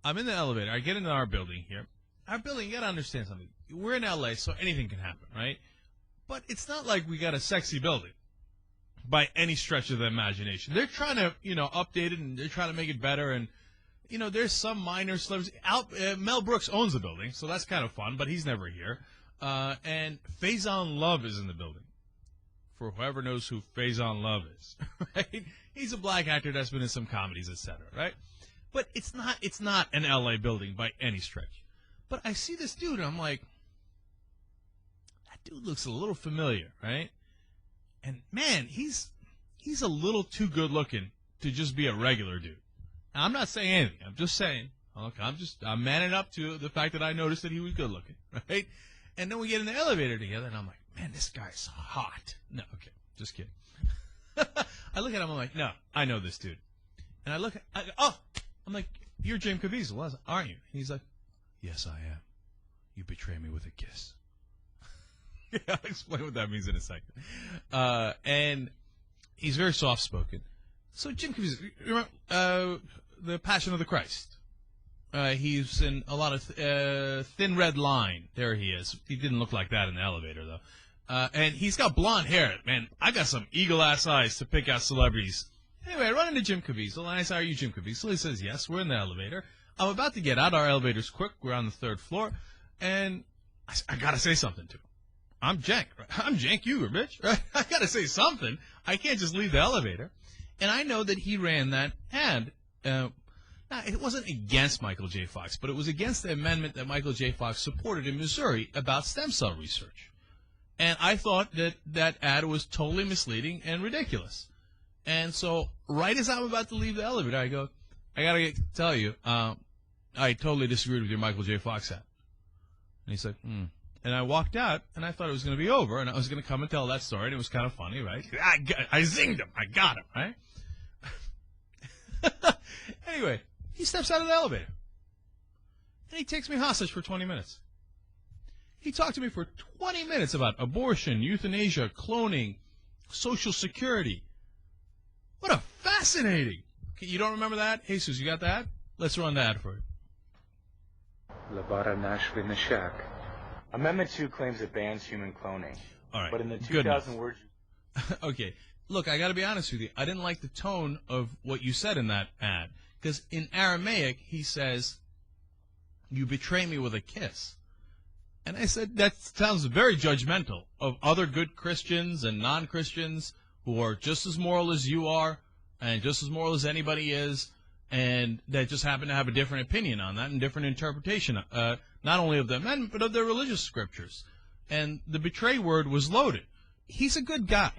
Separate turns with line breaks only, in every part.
I'm in the elevator. I get into our building here. Our building, you got to understand something. We're in L.A., so anything can happen, right? But it's not like we got a sexy building by any stretch of the imagination. They're trying to, update it, and they're trying to make it better. And, there's some minor celebrities. Mel Brooks owns the building, so that's kind of fun, but he's never here. And Faison Love is in the building. For whoever knows who Faison Love is, right? He's a black actor that's been in some comedies, etc., right? But it's not an L.A. building by any stretch. But I see this dude, and I'm like, that dude looks a little familiar, right? And, man, he's a little too good looking to just be a regular dude. Now, I'm not saying anything. I'm just saying, okay, I'm manning up to the fact that I noticed that he was good looking, right? And then we get in the elevator together, and I'm like, man, this guy's hot. No, okay, just kidding. I look at him, I'm like, no, I know this dude. And I'm like, you're James Caviezel, aren't you? He's like, yes, I am. You betray me with a kiss. Yeah, I'll explain what that means in a second. And he's very soft-spoken. So Jim Caviezel, remember The Passion of the Christ? He's in a lot of Thin Red Line. There he is. He didn't look like that in the elevator, though. And he's got blonde hair. Man, I got some eagle-ass eyes to pick out celebrities. Anyway, I run into Jim Caviezel, and I say, are you Jim Caviezel? He says, yes, we're in the elevator. I'm about to get out. Our elevator's quick. We're on the 3rd floor. And I got to say something to him. I'm Cenk. Right? I'm Cenk Uger, bitch. Right? I got to say something. I can't just leave the elevator. And I know that he ran that ad. Now, it wasn't against Michael J. Fox, but it was against the amendment that Michael J. Fox supported in Missouri about stem cell research. And I thought that that ad was totally misleading and ridiculous. And so right as I'm about to leave the elevator, I go, I got to tell you, I totally disagreed with your Michael J. Fox ad. And he's like, And I walked out, and I thought it was going to be over, and I was going to come and tell that story, and it was kind of funny, right? I zinged him. I got him, right? Anyway, he steps out of the elevator, and he takes me hostage for 20 minutes. He talked to me for 20 minutes about abortion, euthanasia, cloning, Social Security. What a fascinating. You don't remember that? Jesus, you got that? Let's run that for you.
Amendment 2 claims it bans human cloning.
All right.
But in the 2,000 words...
Okay. Look, I got to be honest with you. I didn't like the tone of what you said in that ad. Because in Aramaic, he says, you betray me with a kiss. And I said, that sounds very judgmental of other good Christians and non-Christians who are just as moral as you are and just as moral as anybody is, and that just happen to have a different opinion on that and different interpretation, not only of the amendment, but of their religious scriptures. And the betray word was loaded. He's a good guy.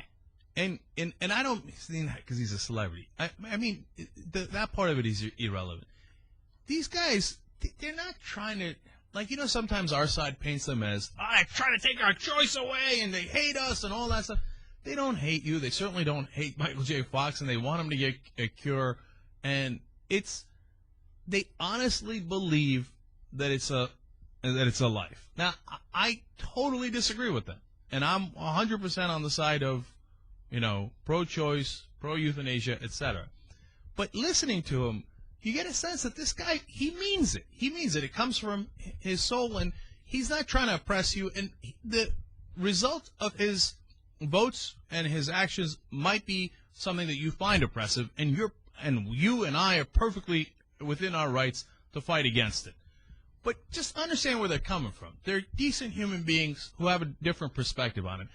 And I don't mean that because he's a celebrity. I mean, that part of it is irrelevant. These guys, they're not trying to, like, sometimes our side paints them as, trying to take our choice away, and they hate us and all that stuff. They don't hate you. They certainly don't hate Michael J. Fox, and they want him to get a cure. And they honestly believe that it's a life. Now, I totally disagree with them, and I'm 100% on the side of, pro-choice, pro-euthanasia, etc. But listening to him, you get a sense that this guy, he means it. He means it. It comes from his soul, and he's not trying to oppress you. And the result of his votes and his actions might be something that you find oppressive, and you and I are perfectly within our rights to fight against it. But just understand where they're coming from. They're decent human beings who have a different perspective on it.